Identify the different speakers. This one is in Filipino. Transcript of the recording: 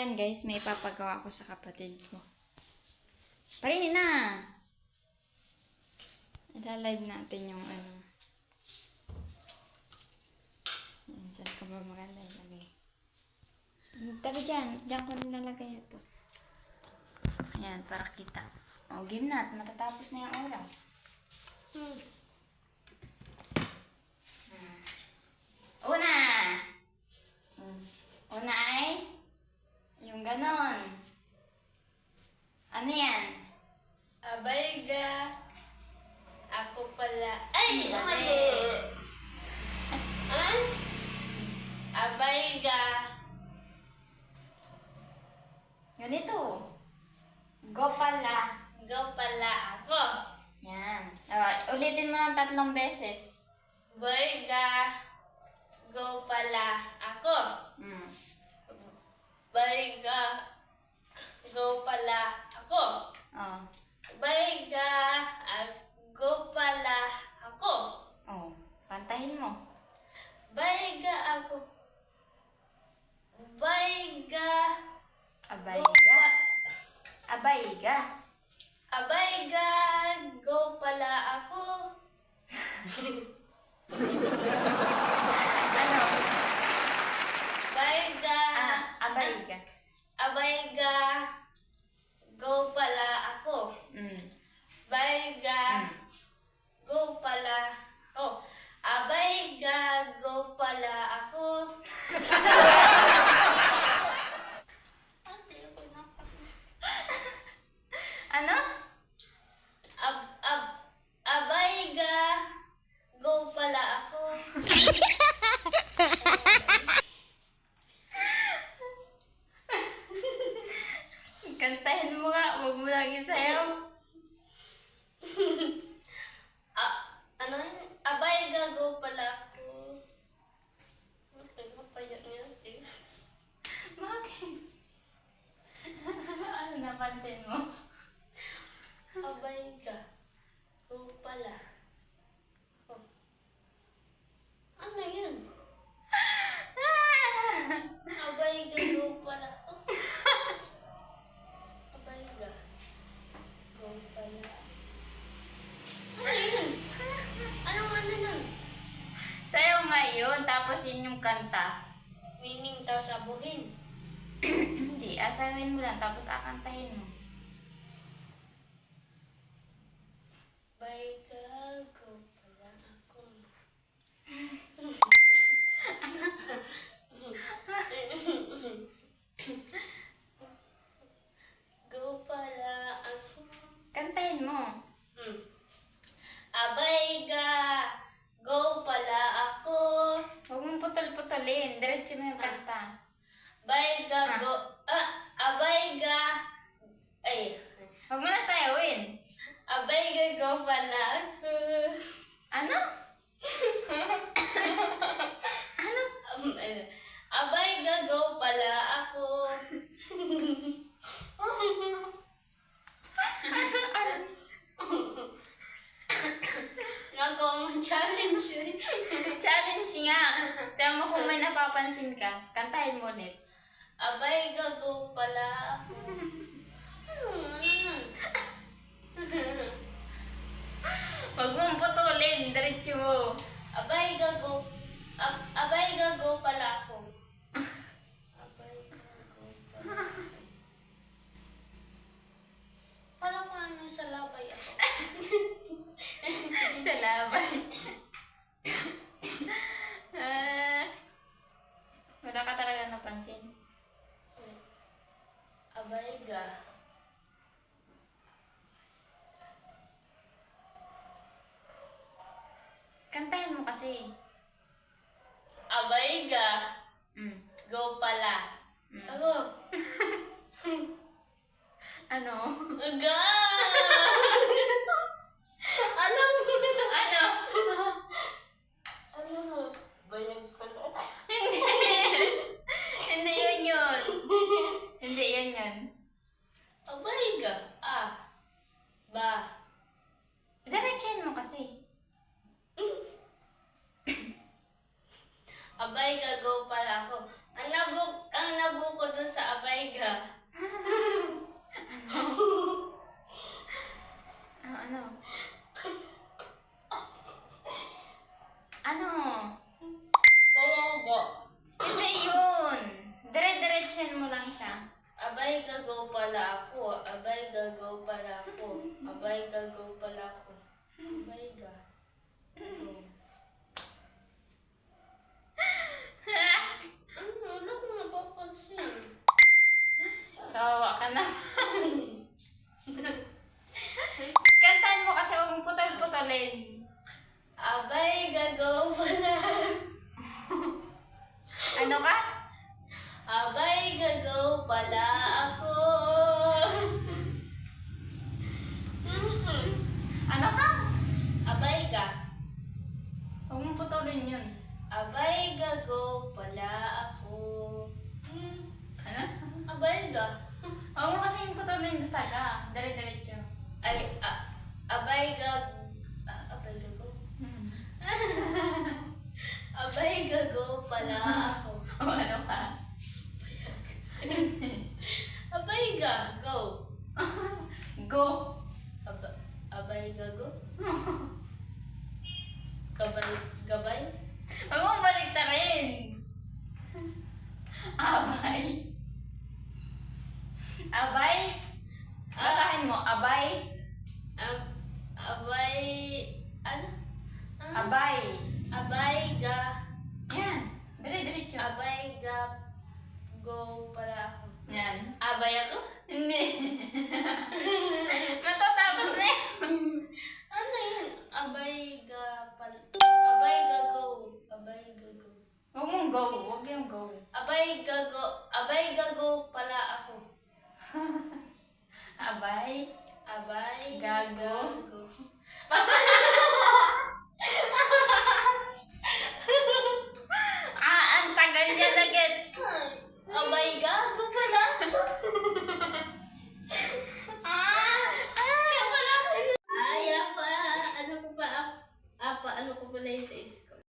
Speaker 1: Ayan guys, may papagawa ko sa kapatid ko. Parinin na! Ilalive natin yung ano. Ayan, dyan ka ba maganda ilagay? Tabi dyan. Dyan ko nilalagay ito. Ayan, para kita. O, game na. Matatapos na yung oras. Una! Una ay yung ganon. Ano yan?
Speaker 2: Abayga. Ako pala. Ay!
Speaker 1: Mali.
Speaker 2: Ah? Abayga.
Speaker 1: Ganito. Go pala.
Speaker 2: Go pala ako.
Speaker 1: Yan. Ulitin mo ng 3 beses.
Speaker 2: Bayga. Go pala ako. Bayga. Go pala ako.
Speaker 1: Oh.
Speaker 2: Bayga. Go pala ako.
Speaker 1: Oh. Pantahin mo.
Speaker 2: Bayga ako. Bayga.
Speaker 1: Abayga. Abayga.
Speaker 2: Abayga. Go pala ako.
Speaker 1: Ano?
Speaker 2: Bayga.
Speaker 1: Abayga.
Speaker 2: Abayga. Go pala ako. Bayga. Go pala. Oh. Abayga. Go pala ako.
Speaker 1: Ano?
Speaker 2: Abayga. Go pala ako.
Speaker 1: Kantahin mo nga. Huwag mo lang isayaw.
Speaker 2: Ano yun? Abayga. Go pala ako. Napaya niya.
Speaker 1: Bakit? Ano napansin mo?
Speaker 2: Abayga. Go pala. Oh. Ano yun? Abayga. Go pala. Oh. Abayga. Go pala. Ano yun? Anong ano nun?
Speaker 1: Sayaw nga yun. Tapos yun yung kanta.
Speaker 2: Meaning tapos abuhin.
Speaker 1: Hindi. Asawin mo lang. Tapos akantahin mo.
Speaker 2: Abayga. Go pala ako. Go pala ako.
Speaker 1: Kantahin mo.
Speaker 2: Abayga. Go pala ako.
Speaker 1: Huwag mong putol-putulin. Diretso mo yung kanta.
Speaker 2: Abayga. Go. Abayga. Ay.
Speaker 1: Huwag mo na sayawin.
Speaker 2: Abayga. Go pala ako.
Speaker 1: Ano? Ano?
Speaker 2: Abayga. Go pala ako. Nagawa mong challenge eh.
Speaker 1: Challenge nga. Tiyan mo kung may napapansin ka. Kantahin mo ulit.
Speaker 2: Abayga. Go pala ako. Ano nun?
Speaker 1: Huwag mong putulin. Diretso mo.
Speaker 2: Abayga. Go. Abayga. Go pala ako. Abayga. Go pala ako. Parang ano sa labay ako.
Speaker 1: Sa laban. Wala ka talaga napansin.
Speaker 2: Abayga.
Speaker 1: Kantahin mo kasi.
Speaker 2: Abayga. Go pala. Ako.
Speaker 1: Ano?
Speaker 2: Aga! Alam mo.
Speaker 1: Ano?
Speaker 2: Ano mo? Bayag pala.
Speaker 1: Hindi yun yun. Hindi yun yun.
Speaker 2: Abayga. Ba.
Speaker 1: Diretsahin mo kasi.
Speaker 2: Abayga, go pala ako. Ang nabuko doon sa Abayga.
Speaker 1: tapusin mo lang siya.
Speaker 2: Abay, gagaw pala ako. Abay, gagaw pala ako. Abay, gagaw pala ako. Abay, gagaw. Ano? Wala kong napapansin.
Speaker 1: Kawawa ka na. Kantahan mo kasi huwag mong putol-putulin.
Speaker 2: Abay, gagaw pala.
Speaker 1: Ano ka?
Speaker 2: Abay, gagaw pala ako.
Speaker 1: Ano ka?
Speaker 2: Abay ka.
Speaker 1: Huwag mong putulin yun.
Speaker 2: Abay, gagaw pala ako.
Speaker 1: Ano?
Speaker 2: Abay ka.
Speaker 1: Huwag mo kasi yung putulin doon sa ga. Dire-diretso.
Speaker 2: Ay, abay, abay, gagaw. Abay, gagaw pala ako.
Speaker 1: O ano ka?
Speaker 2: Abay, go.
Speaker 1: Go!
Speaker 2: Abay, gago. Gabay.
Speaker 1: Huwag mong baliktarin. Abay. Abay. Basahin mo. Abay.
Speaker 2: Abay, ano?
Speaker 1: Abay.
Speaker 2: Abay,
Speaker 1: Yan. Dire-diretso.
Speaker 2: abay, go pala ako.
Speaker 1: Yan.
Speaker 2: Abay ako?
Speaker 1: Hindi. Matatapos na yun.
Speaker 2: Ano yun? Abay, abay, go. Abay, go.
Speaker 1: Huwag mong go. Huwag yung go.
Speaker 2: Abay, gago pala ako.
Speaker 1: Abay.
Speaker 2: Abay,
Speaker 1: Gago.
Speaker 2: gago.